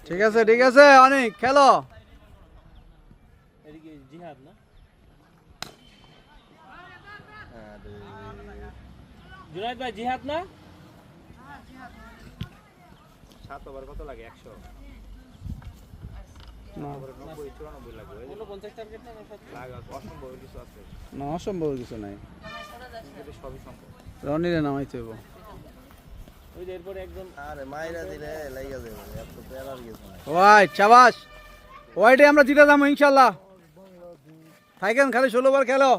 ঠিক আছে ঠিক আছে, অনেক খেলো। জিহাদ না, জুনাইদ ভাই জিহাদ না? 7 ওভার কত লাগে? 100 না 90 94 লাগবে। 49 টার্গেট না লাগা অসম্ভব কিছু আছে না, অসম্ভব কিছু নাই, কিন্তু সবই সম্ভব। রনিরে নামাইতে হইব। ওই যে এরপরে একজন আরে মাইরা দিলে লাইগা যাবে, এত প্যারার কিছু নাই। ওয়াইট শাবাশ, ওয়াইটে আমরা জিতে যাবো ইনশাআল্লাহ। থাকেন খালি 16 বার খেলো।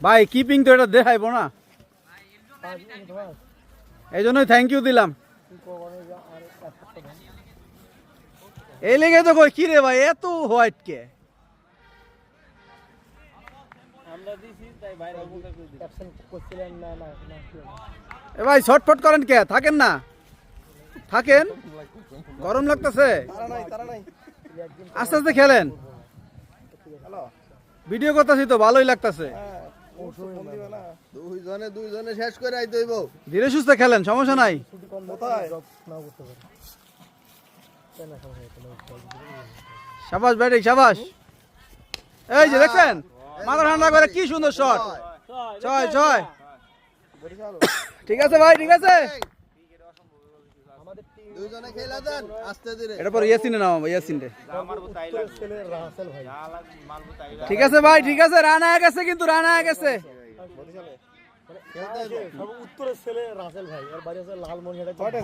ভাই কিপিং তো এটা দেখাইবো না, এই জন্যই থ্যাংক ইউ দিলাম। এই লেগে তো কই কি রে ভাই এত হোয়াইট কে? আমরা দিছি তাই বাইরে উপকার করে দিই। ক্যাপশন করছিলেন না না না। এ ভাই ছটফট করেন কে? থাকেন না, থাকেন, গরম লাগতেছে। তারা নাই আস্তে আস্তে খেলেন, ভিডিও করতেছি তো ভালোই লাগতেছে। দুইজনে শেষ করে আইতে হইব। ধীরে সুস্থে খেলেন, সমস্যা নাই। কোথায় শাবাশ ব্যাটিং শাবাশ। এই যে দেখছেন মাথা ঠান্ডা করে কি সুন্দর শট। 6 ঠিক আছে ভাই, ঠিক আছে। দুইজনে খেলা দেন আস্তে ধীরে। এটা পর ইয়াসিনে নামাবো, ইয়াসিনে। যা মারবো তাই লাগবে। যা মারবো তাই লাগবে। ঠিক আছে ভাই, ঠিক আছে, রান হয়ে গেছে, কিন্তু রান হয়ে গেছে। খেলতে হইব। উত্তরের ছেলে রাসেল ভাই, আর বাড়ি আছে লালমনিরহাটে।